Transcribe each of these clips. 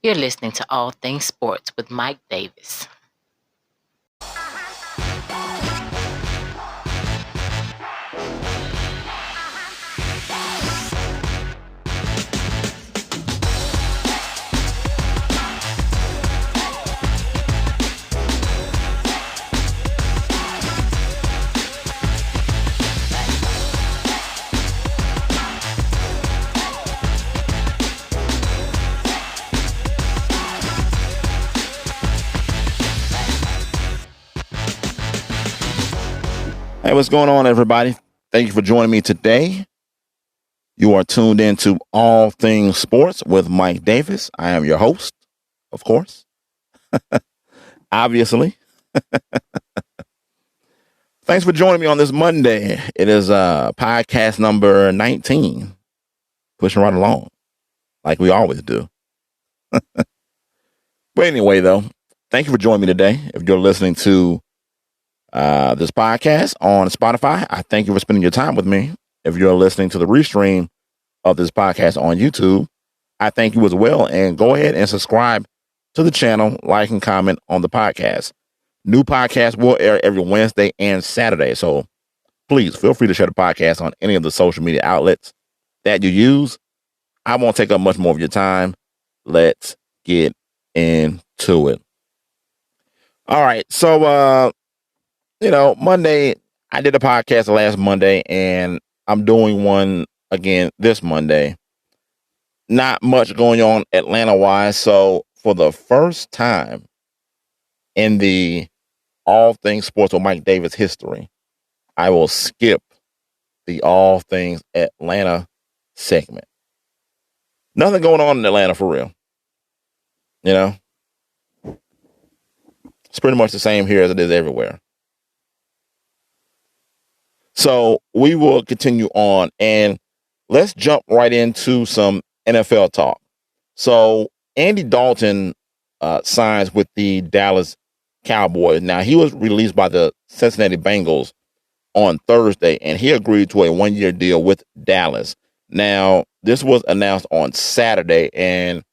You're listening to All Things Sports with Mike Davis. Hey, what's going on, everybody? Thank you for joining me today. You are tuned in to All Things Sports with Mike Davis. I am your host, of course. Obviously. Thanks for joining me on this Monday. It is podcast number 19. Pushing right along, like we always do. But anyway, though, thank you for joining me today. If you're listening to this podcast on Spotify, I thank you for spending your time with me. If you're listening to the restream of this podcast on YouTube, I thank you as well. And go ahead and subscribe to the channel, like and comment on the podcast. New podcasts will air every Wednesday and Saturday. So please feel free to share the podcast on any of the social media outlets that you use. I won't take up much more of your time. Let's get into it. All right. So, Monday, I did a podcast last Monday, and I'm doing one again this Monday. Not much going on Atlanta-wise, so for the first time in the All Things Sports with Mike Davis history, I will skip the All Things Atlanta segment. Nothing going on in Atlanta for real. It's pretty much the same here as it is everywhere. So we will continue on, and let's jump right into some NFL talk. So Andy Dalton signs with the Dallas Cowboys. Now, he was released by the Cincinnati Bengals on Thursday, and he agreed to a one-year deal with Dallas. Now, this was announced on Saturday, and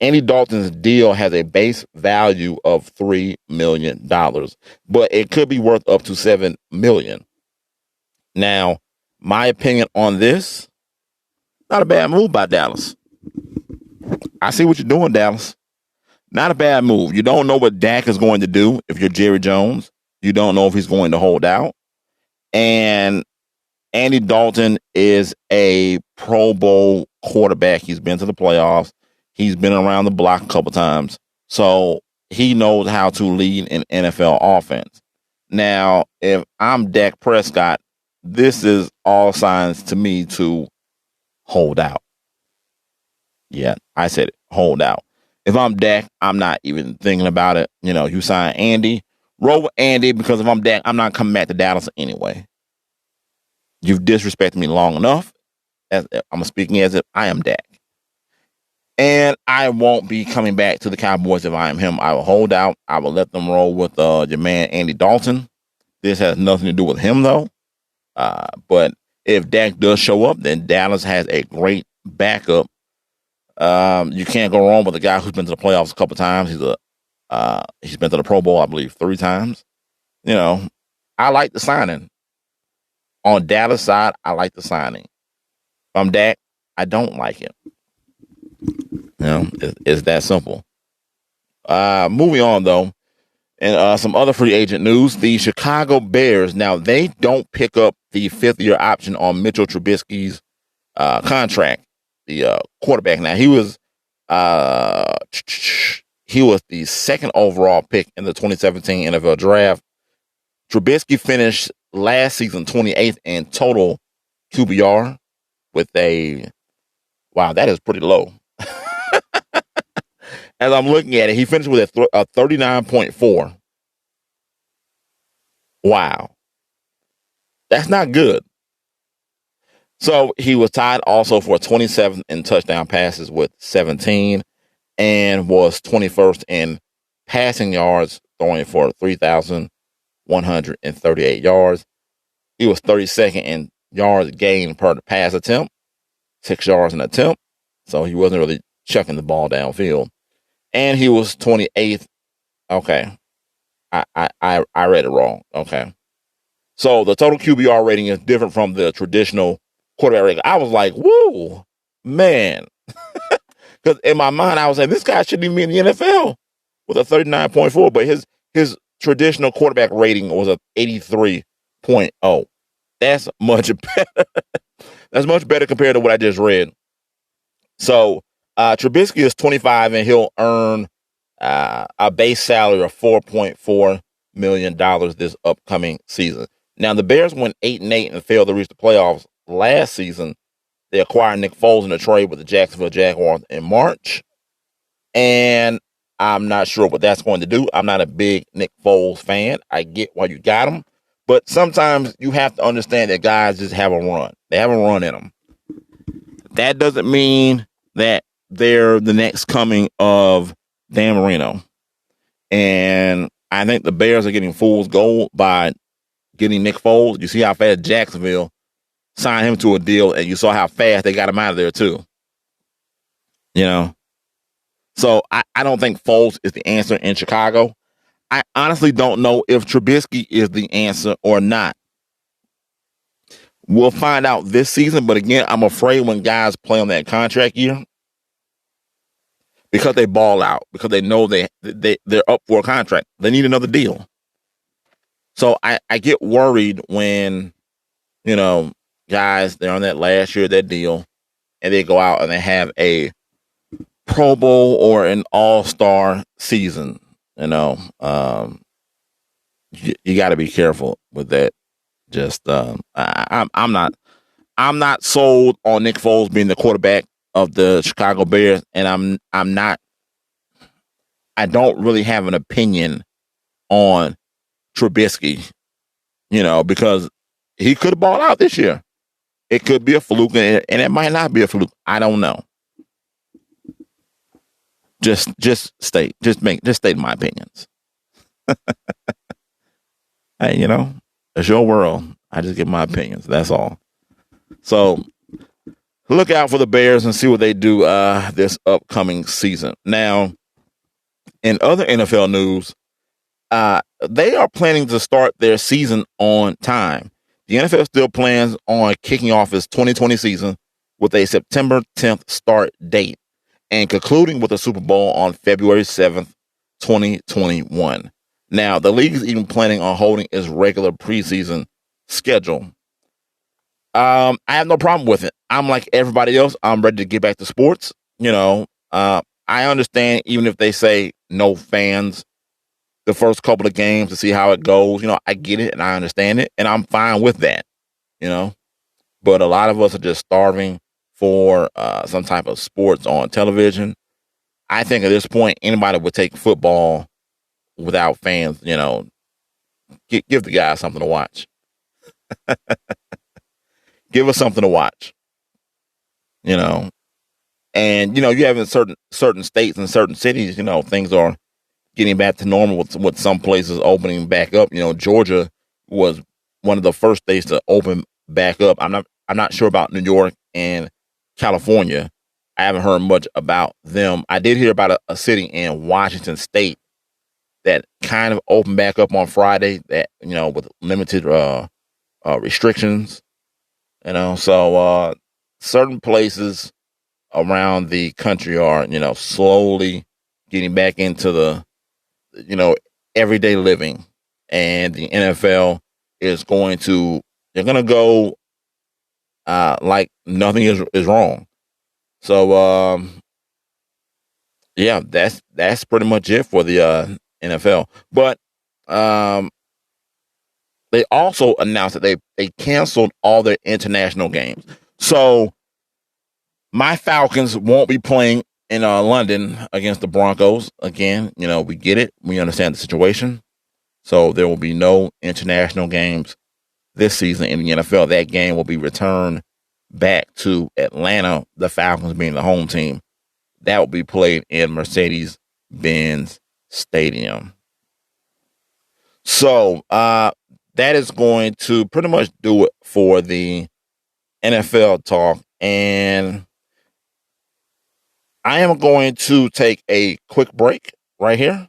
Andy Dalton's deal has a base value of $3 million, but it could be worth up to $7 million. Now, my opinion on this, not a bad move by Dallas. I see what you're doing, Dallas. Not a bad move. You don't know what Dak is going to do if you're Jerry Jones. You don't know if he's going to hold out. And Andy Dalton is a Pro Bowl quarterback. He's been to the playoffs. He's been around the block a couple times. So he knows how to lead an NFL offense. Now, if I'm Dak Prescott, this is all signs to me to hold out. Yeah, I said it, hold out. If I'm Dak, I'm not even thinking about it. You sign Andy, roll with Andy, because if I'm Dak, I'm not coming back to Dallas anyway. You've disrespected me long enough. I'm speaking as if I am Dak. And I won't be coming back to the Cowboys if I am him. I will hold out. I will let them roll with your man Andy Dalton. This has nothing to do with him, though. But if Dak does show up, then Dallas has a great backup. You can't go wrong with a guy who's been to the playoffs a couple times. He's been to the Pro Bowl, I believe, 3 times. I like the signing. On Dallas' side, I like the signing. If I'm Dak, I don't like it. It's that simple. Moving on, though. And some other free agent news, the Chicago Bears, now they don't pick up the 5th-year option on Mitchell Trubisky's contract, the quarterback. Now, he was the 2nd overall pick in the 2017 NFL Draft. Trubisky finished last season 28th in total QBR with wow, that is pretty low. As I'm looking at it, he finished with a 39.4. Wow. That's not good. So he was tied also for 27th in touchdown passes with 17 and was 21st in passing yards, throwing for 3,138 yards. He was 32nd in yards gained per the pass attempt, 6 yards an attempt. So he wasn't really chucking the ball downfield. and he was 28th. Okay, I read it wrong. Okay, so the total QBR rating is different from the traditional quarterback rating. I was like, whoa, man, because in my mind I was like, this guy shouldn't even be in the NFL with a 39.4, but his traditional quarterback rating was a 83.0. That's much better. That's much better compared to what I just read. So Trubisky is 25 and he'll earn a base salary of $4.4 million this upcoming season. Now the Bears went 8-8 and failed to reach the playoffs last season. They acquired Nick Foles in a trade with the Jacksonville Jaguars in March, and I'm not sure what that's going to do. I'm not a big Nick Foles fan. I get why you got him, but sometimes you have to understand that guys just have a run. They have a run in them. That doesn't mean that they're the next coming of Dan Marino. And I think the Bears are getting fool's gold by getting Nick Foles. You see how fast Jacksonville signed him to a deal, and you saw how fast they got him out of there too. You know? So I don't think Foles is the answer in Chicago. I honestly don't know if Trubisky is the answer or not. We'll find out this season, but again, I'm afraid when guys play on that contract year, because they ball out, because they know they're up for a contract, they need another deal. So I get worried when, guys, they're on that last year of that deal, and they go out and they have a Pro Bowl or an All-Star season. You got to be careful with that. Just I'm not sold on Nick Foles being the quarterback of the Chicago Bears, and I don't really have an opinion on Trubisky, because he could have balled out this year. It could be a fluke, and it might not be a fluke. I don't know. Just state my opinions. Hey, it's your world. I just give my opinions. That's all. So look out for the Bears and see what they do this upcoming season. Now, in other NFL news, they are planning to start their season on time. The NFL still plans on kicking off its 2020 season with a September 10th start date and concluding with a Super Bowl on February 7th, 2021. Now, the league is even planning on holding its regular preseason schedule. I have no problem with it. I'm like everybody else. I'm ready to get back to sports. I understand even if they say no fans the first couple of games to see how it goes. I get it and I understand it, and I'm fine with that. But a lot of us are just starving for some type of sports on television. I think at this point, anybody would take football without fans. Give the guys something to watch. Give us something to watch. And you have in certain states and certain cities, things are getting back to normal with some places opening back up. Georgia was one of the first states to open back up. I'm not sure about New York and California. I haven't heard much about them. I did hear about a city in Washington State that kind of opened back up on Friday, that with limited restrictions. So certain places around the country are slowly getting back into the everyday living, and the NFL is they're going to go like nothing is wrong. So yeah, that's pretty much it for the NFL. But they also announced that they canceled all their international games. So my Falcons won't be playing in London against the Broncos again. We get it. We understand the situation. So there will be no international games this season in the NFL. That game will be returned back to Atlanta, the Falcons being the home team. That will be played in Mercedes-Benz Stadium. So that is going to pretty much do it for the NFL talk. And I am going to take a quick break right here.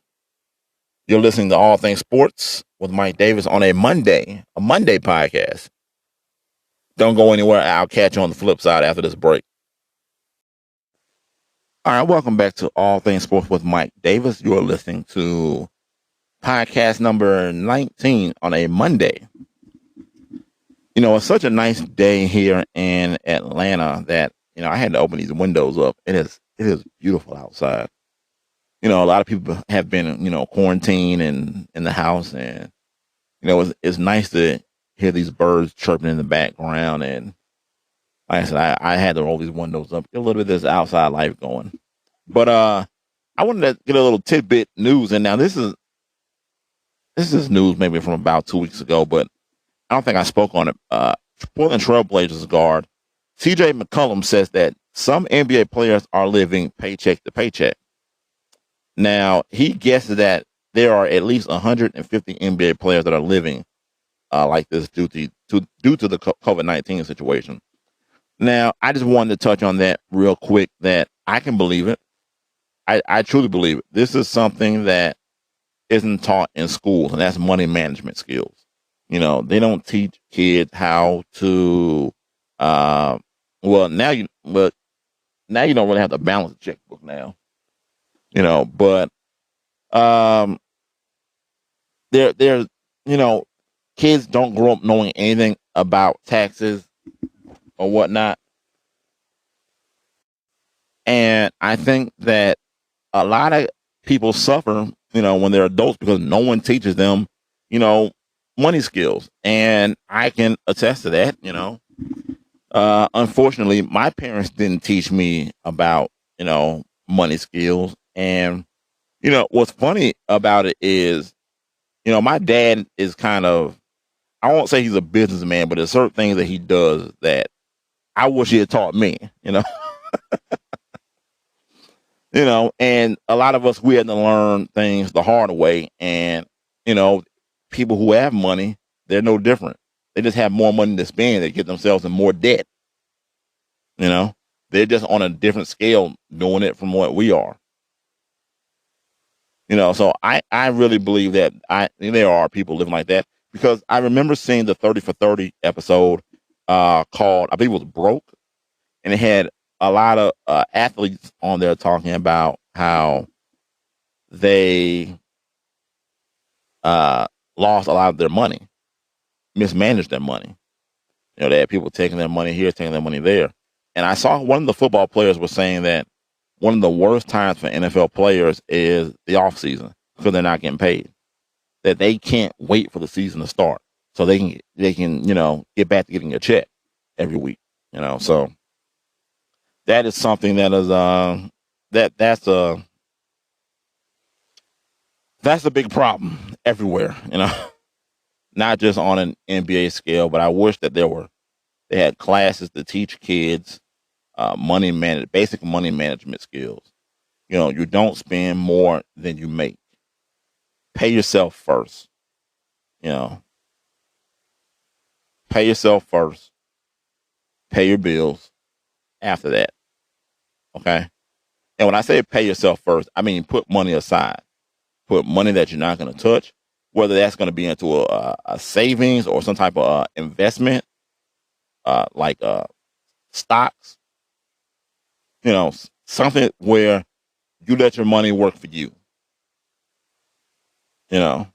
You're listening to All Things Sports with Mike Davis on a Monday podcast. Don't go anywhere. I'll catch you on the flip side after this break. All right, welcome back to All Things Sports with Mike Davis. You're listening to podcast number 19 on a Monday. You know, it's such a nice day here in Atlanta that, you know, I had to open these windows up. It is beautiful outside. You know, a lot of people have been, you know, quarantined and in the house, and you know, it's nice to hear these birds chirping in the background. And like I said, I had to roll these windows up, get a little bit of this outside life going. But I wanted to get a little tidbit news, and now this is news maybe from about 2 weeks ago, but I don't think I spoke on it. Portland Trailblazers guard CJ McCollum says that some NBA players are living paycheck to paycheck. Now, he guesses that there are at least 150 NBA players that are living like this due to the COVID-19 situation. Now, I just wanted to touch on that real quick, that I can believe it. I truly believe it. This is something that isn't taught in schools, and that's money management skills. You know, they don't teach kids how to, now you don't really have to balance a checkbook now, you know, but, there's, you know, kids don't grow up knowing anything about taxes or whatnot. And I think that a lot of people suffer, you know, when they're adults because no one teaches them, you know, money skills. And I can attest to that, you know. Unfortunately, my parents didn't teach me about, you know, money skills. And, you know, what's funny about it is, you know, my dad is kind of, I won't say he's a businessman, but there's certain things that he does that I wish he had taught me, you know. You know, and a lot of us, we had to learn things the hard way. And, you know, people who have money, they're no different. They just have more money to spend. They get themselves in more debt. You know, they're just on a different scale doing it from what we are. You know, so I really believe that there are people living like that, because I remember seeing the 30 for 30 episode called, I believe it was Broke, and it had a lot of athletes on there talking about how they lost a lot of their money, mismanaged their money. You know, they had people taking their money here, taking their money there. And I saw one of the football players was saying that one of the worst times for NFL players is the off season, because they're not getting paid. That they can't wait for the season to start so they can, you know, get back to getting a check every week. You know, so that is something that is that's a big problem everywhere. You know, not just on an NBA scale, but I wish that they had classes to teach kids basic money management skills. You know, you don't spend more than you make. Pay yourself first. You know, pay yourself first. Pay your bills after that. Okay. And when I say pay yourself first, I mean put money aside. Put money that you're not going to touch, whether that's going to be into a savings or some type of investment, like stocks. You know, something where you let your money work for you. You know,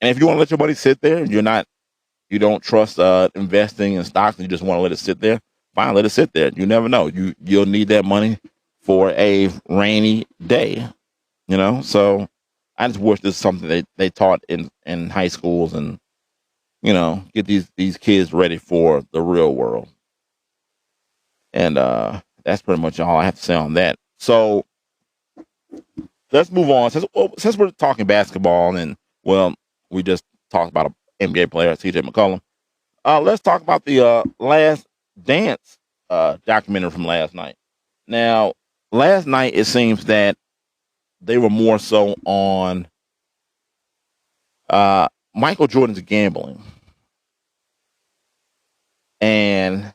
and if you want to let your money sit there, you don't trust investing in stocks, and you just want to let it sit there, fine, let it sit there. You never know. You'll need that money for a rainy day. You know, so I just wish this is something they taught in high schools, and, you know, get these kids ready for the real world. And that's pretty much all I have to say on that. So let's move on. Since we're talking basketball, and, well, we just talked about an NBA player, CJ McCollum. Let's talk about the Last Dance documentary from last night. Now, last night it seems that they were more so on Michael Jordan's gambling, and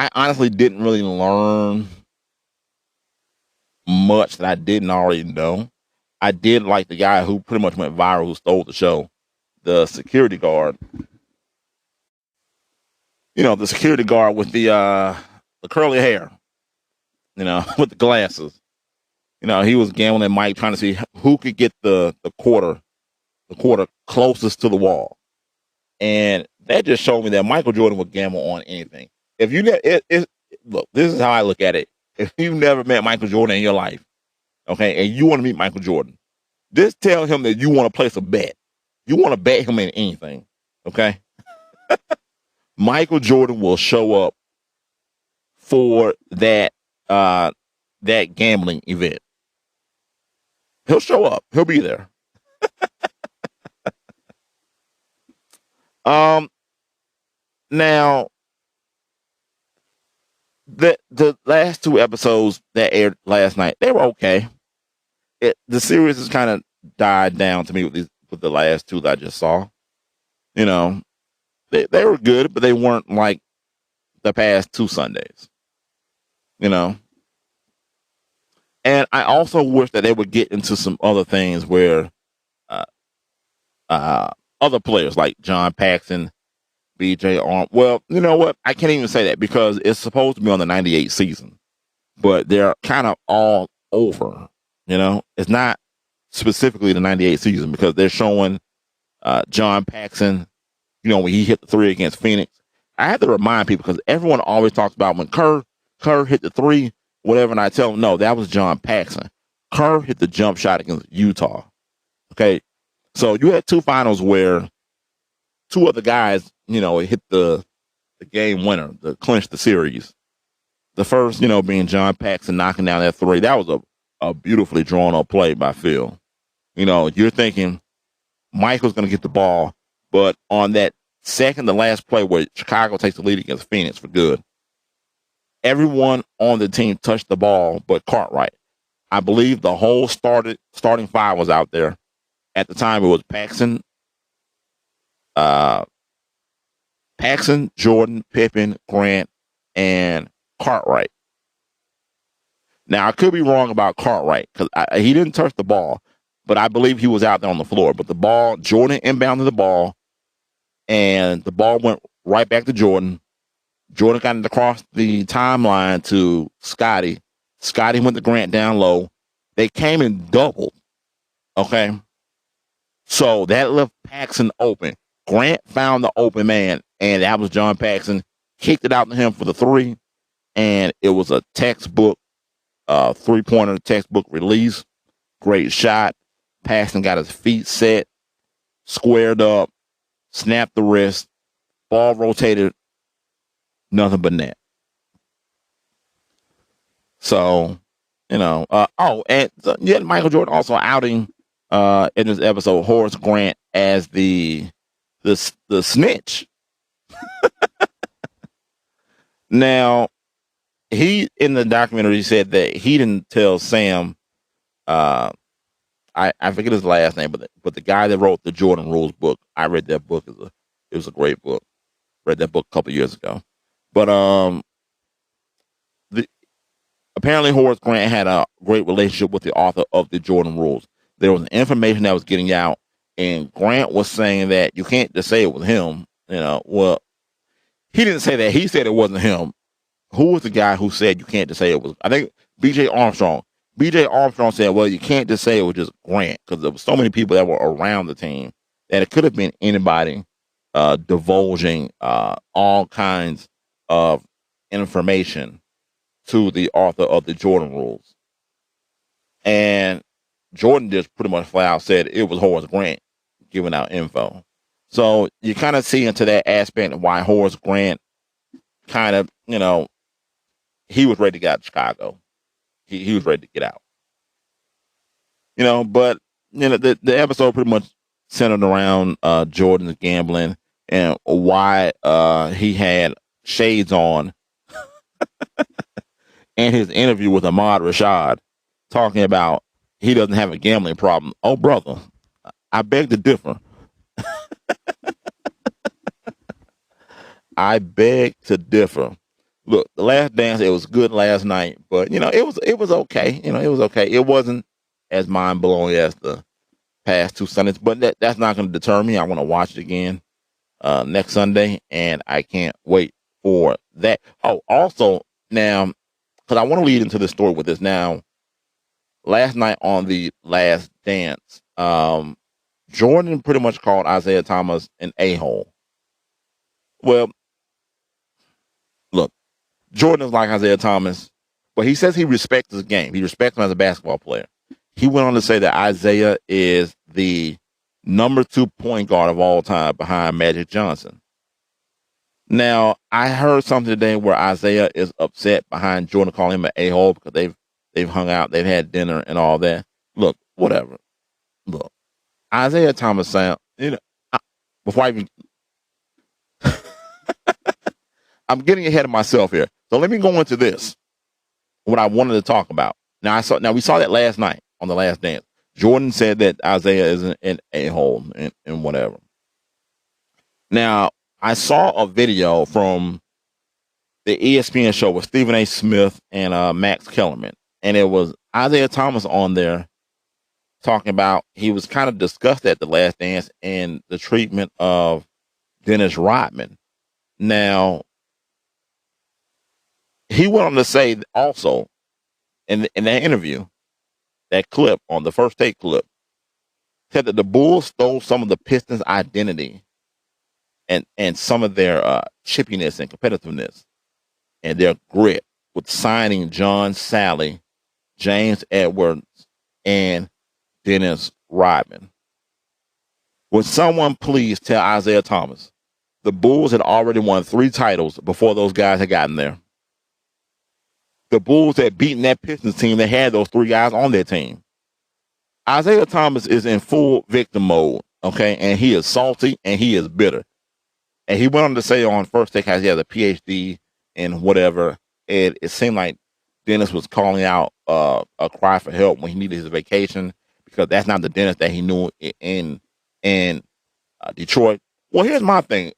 I honestly didn't really learn much that I didn't already know. I did like the guy who pretty much went viral, who stole the show, the security guard. The security guard with the curly hair, with the glasses. He was gambling Mike, trying to see who could get the quarter closest to the wall. And that just showed me that Michael Jordan would gamble on anything. If you look, this is how I look at it. If you've never met Michael Jordan in your life, okay, and you want to meet Michael Jordan, just tell him that you want to place a bet. You want to bet him in anything, okay? Michael Jordan will show up for that gambling event. He'll show up. He'll be there. Now, the last two episodes that aired last night, they were okay. The series has kind of died down to me with the last two that I just saw. They were good, but they weren't like the past two Sundays. And I also wish that they would get into some other things where other players like John Paxson, BJ Arm. Well, you know what? I can't even say that because it's supposed to be on the 98 season, but they're kind of all over. It's not specifically the 98 season because they're showing John Paxson, when he hit the three against Phoenix. I have to remind people because everyone always talks about when Kerr hit the three, whatever, and I tell them, no, that was John Paxson. Kerr hit the jump shot against Utah. Okay, so you had two finals where two other guys, hit the game winner to clinch the series. The first, being John Paxson knocking down that three. That was a beautifully drawn up play by Phil. You're thinking Michael's going to get the ball, but on that second to last play where Chicago takes the lead against Phoenix for good, everyone on the team touched the ball but Cartwright. I believe the whole starting five was out there. At the time, it was Paxson, Jordan, Pippen, Grant, and Cartwright. Now, I could be wrong about Cartwright because he didn't touch the ball, but I believe he was out there on the floor. But the ball, Jordan inbounded the ball, and the ball went right back to Jordan. Jordan got it across the timeline to Scotty. Scotty went to Grant down low. They came and doubled. Okay. So that left Paxson open. Grant found the open man, and that was John Paxson. Kicked it out to him for the three, and it was a textbook three-pointer, textbook release. Great shot. Paxson got his feet set, squared up, snapped the wrist, ball rotated, nothing but net. So, and yet Michael Jordan also outing in this episode Horace Grant as the snitch. Now, he in the documentary said that he didn't tell Sam. I forget his last name, but the guy that wrote the Jordan Rules book, I read that book. It was a great book. Read that book a couple years ago. But apparently Horace Grant had a great relationship with the author of the Jordan Rules. There was information that was getting out, and Grant was saying that you can't just say it was him. Well, he didn't say that. He said it wasn't him. Who was the guy who said you can't just say it was? I think B.J. Armstrong. B.J. Armstrong said, well, you can't just say it was just Grant because there were so many people that were around the team that it could have been anybody divulging all kinds of information to the author of the Jordan Rules. And Jordan just pretty much flat out said it was Horace Grant giving out info. So you kind of see into that aspect of why Horace Grant kind of, he was ready to get out of Chicago. He was ready to get out. But the episode pretty much centered around Jordan's gambling and why he had shades on in his interview with Ahmad Rashad, talking about he doesn't have a gambling problem. Oh, brother, I beg to differ. I beg to differ. look, The Last Dance, it was good last night, but it was okay. It was okay. It wasn't as mind blowing as the past two Sundays, but that's not going to deter me. I want to watch it again next Sunday, and I can't wait for that. Oh, also now, because I want to lead into the story with this now. Last night on The Last Dance, Jordan pretty much called Isiah Thomas an a-hole. Well, look, Jordan is like Isiah Thomas, but he says he respects his game. He respects him as a basketball player. He went on to say that Isiah is the number 2 point guard of all time behind Magic Johnson. Now, I heard something today where Isiah is upset behind Jordan calling him an a-hole because they've hung out, they've had dinner and all that. Look, whatever. Look, Isiah Thomas sound, before I even, I'm getting ahead of myself here. So let me go into this, what I wanted to talk about. Now we saw that last night on The Last Dance. Jordan said that Isiah is an a-hole and whatever. Now, I saw a video from the ESPN show with Stephen A. Smith and Max Kellerman, and it was Isiah Thomas on there talking about he was kind of disgusted at The Last Dance and the treatment of Dennis Rodman. Now, he went on to say also in that interview, that clip on the First Take clip, said that the Bulls stole some of the Pistons' identity and some of their chippiness and competitiveness and their grit with signing John Sally, James Edwards, and Dennis Rodman. Would someone please tell Isiah Thomas the Bulls had already won 3 titles before those guys had gotten there? The Bulls had beaten that Pistons team that had those 3 guys on their team. Isiah Thomas is in full victim mode, okay? And he is salty and he is bitter. And he went on to say on First Take how he has a PhD in whatever. And it seemed like Dennis was calling out a cry for help when he needed his vacation because that's not the Dennis that he knew in Detroit. Well, here's my thing,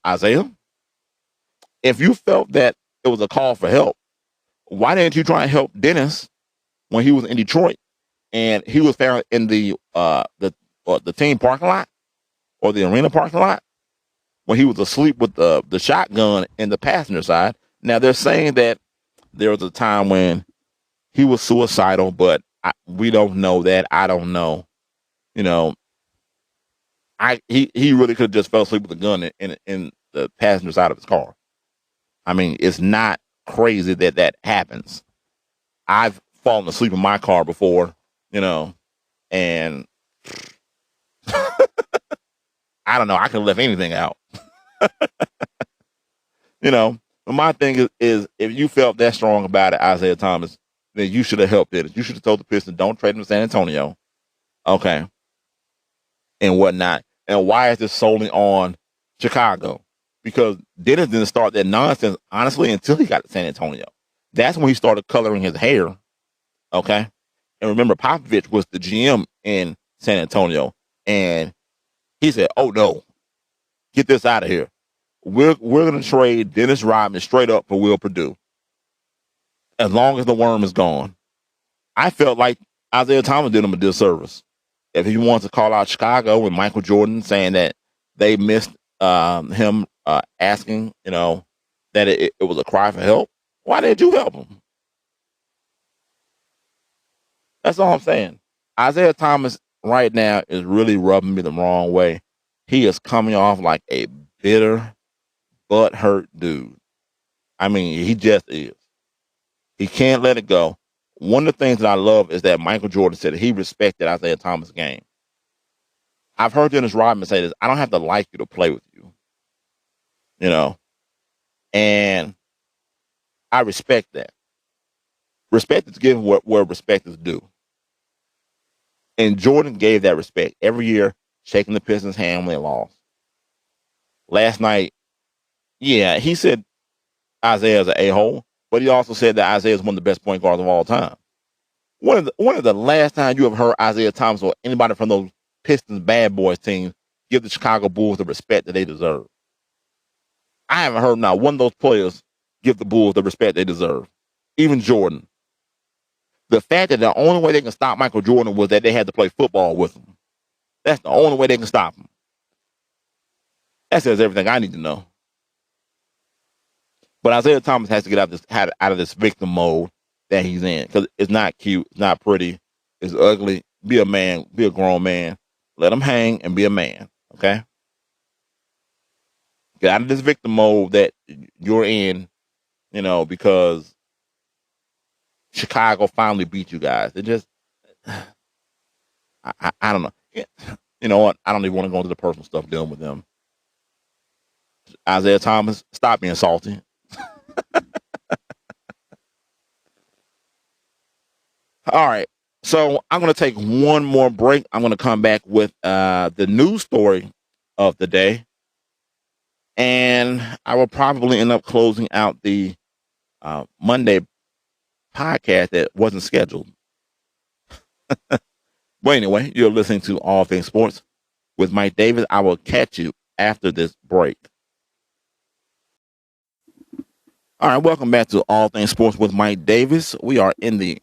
Isiah. If you felt that it was a call for help, why didn't you try and help Dennis when he was in Detroit and he was found in the team parking lot or the arena parking lot when he was asleep with the shotgun in the passenger side? Now, they're saying that there was a time when he was suicidal, but we don't know that. I don't know. He really could have just fell asleep with a gun in the passenger side of his car. I mean, it's not crazy that happens. I've fallen asleep in my car before, and I don't know. I could have left anything out. But my thing is if you felt that strong about it, Isiah Thomas, then you should have helped it. You should have told the Pistons, don't trade him to San Antonio. Okay. And whatnot. And why is this solely on Chicago? Because Dennis didn't start that nonsense, honestly, until he got to San Antonio. That's when he started coloring his hair. Okay. And remember, Popovich was the GM in San Antonio. And he said, oh, no, get this out of here. We're going to trade Dennis Rodman straight up for Will Perdue. As long as the worm is gone. I felt like Isiah Thomas did him a disservice. If he wants to call out Chicago and Michael Jordan saying that they missed him asking, that it was a cry for help, why didn't you help him? That's all I'm saying. Isiah Thomas right now is really rubbing me the wrong way. He is coming off like a bitter, butthurt dude. I mean, he just is. He can't let it go. One of the things that I love is that Michael Jordan said that he respected Isiah Thomas' game. I've heard Dennis Rodman say this, I don't have to like you to play with you. And I respect that. Respect is given where respect is due. And Jordan gave that respect every year, shaking the Pistons' hand when they lost. Last night, yeah, he said Isiah is an a-hole, but he also said that Isiah is one of the best point guards of all time. When of the last time you have heard Isiah Thomas or anybody from those Pistons bad boys teams give the Chicago Bulls the respect that they deserve? I haven't heard not one of those players give the Bulls the respect they deserve. Even Jordan. The fact that the only way they can stop Michael Jordan was that they had to play football with him. That's the only way they can stop him. That says everything I need to know. But Isiah Thomas has to get out of this victim mode that he's in, because it's not cute, it's not pretty, it's ugly. Be a man, be a grown man. Let him hang and be a man. Okay. Get out of this victim mode that you're in, because Chicago finally beat you guys. It just, I don't know. You know what? I don't even want to go into the personal stuff dealing with them. Isiah Thomas, stop being salty. All right. So I'm going to take one more break. I'm going to come back with the news story of the day. And I will probably end up closing out the Monday podcast that wasn't scheduled. But anyway, you're listening to All Things Sports with Mike Davis. I will catch you after this break. All right, welcome back to All Things Sports with Mike Davis. We are in the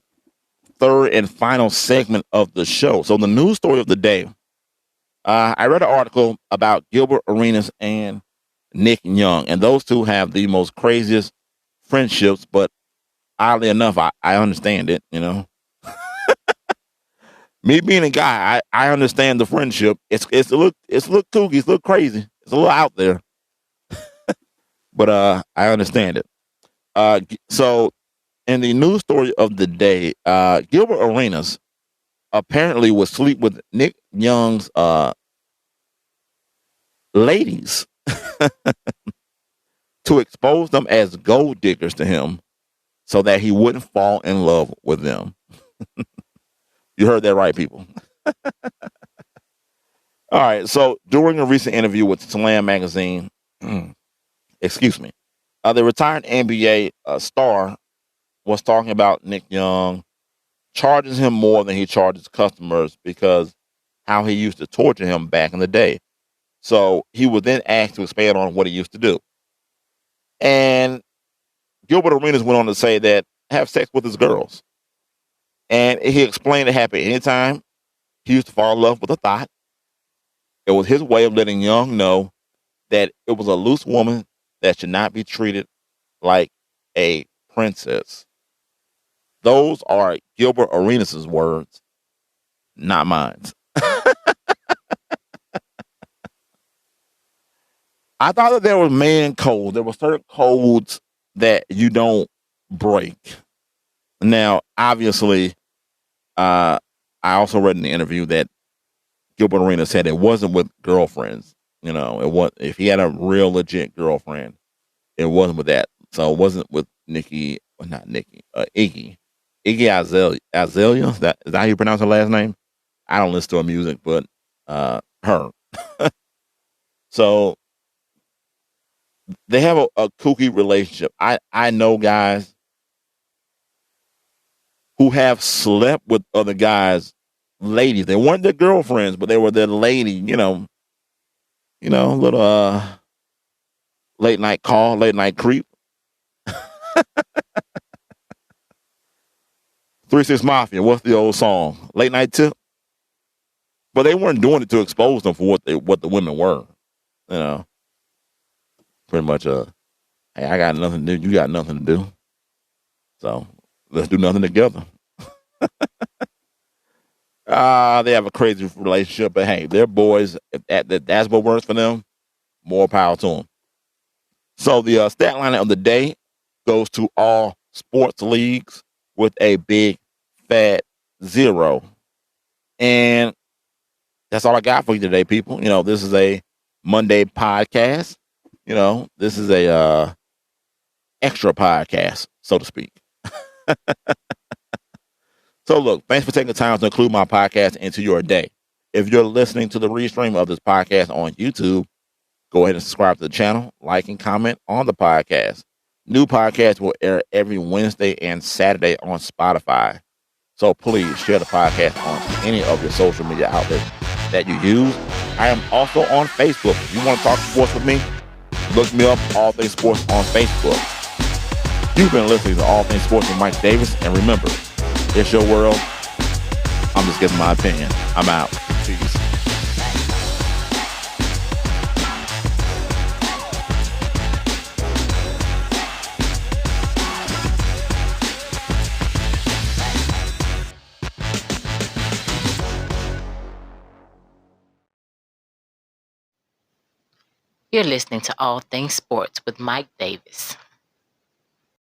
third and final segment of the show. So the news story of the day, I read an article about Gilbert Arenas and Nick Young, and those two have the most craziest friendships, but oddly enough, I understand it, Me being a guy, I understand the friendship. It's a little kooky, it's a little crazy, it's a little out there. But I understand it. So in the news story of the day, Gilbert Arenas apparently would sleep with Nick Young's ladies to expose them as gold diggers to him so that he wouldn't fall in love with them. You heard that right, people. All right. So during a recent interview with Slam magazine, excuse me, the retired NBA star was talking about Nick Young, charges him more than he charges customers because how he used to torture him back in the day. So he was then asked to expand on what he used to do. And Gilbert Arenas went on to say that have sex with his girls. And he explained it happened anytime he used to fall in love with a thought. It was his way of letting Young know that it was a loose woman that should not be treated like a princess. Those are Gilbert Arenas' words, not mine. I thought that there were man codes. There were certain codes that you don't break. Now, obviously, I also read in the interview that Gilbert Arenas said it wasn't with girlfriends. It was, if he had a real legit girlfriend, it wasn't with that. So it wasn't with Iggy. Iggy Azalea. Is that how you pronounce her last name? I don't listen to her music, but her. So they have a kooky relationship. I know guys who have slept with other guys, ladies. They weren't their girlfriends, but they were their lady, little late night call, late night creep. 3-6 Mafia, what's the old song? Late night tip. But they weren't doing it to expose them for what the women were. Pretty much hey, I got nothing to do, you got nothing to do. So let's do nothing together. They have a crazy relationship, but hey, they're boys. If that's what works for them, more power to them. So the stat line of the day goes to all sports leagues with a big fat 0. And that's all I got for you today, people. This is a Monday podcast. This is a extra podcast, so to speak. So look, thanks for taking the time to include my podcast into your day. If you're listening to the restream of this podcast on YouTube, go ahead and subscribe to the channel, like and comment on the podcast. New podcasts will air every Wednesday and Saturday on Spotify. So please share the podcast on any of your social media outlets that you use. I am also on Facebook. If you want to talk sports with me, look me up, All Things Sports on Facebook. You've been listening to All Things Sports with Mike Davis, and remember, it's your world. I'm just giving my opinion. I'm out. Peace. You're listening to All Things Sports with Mike Davis.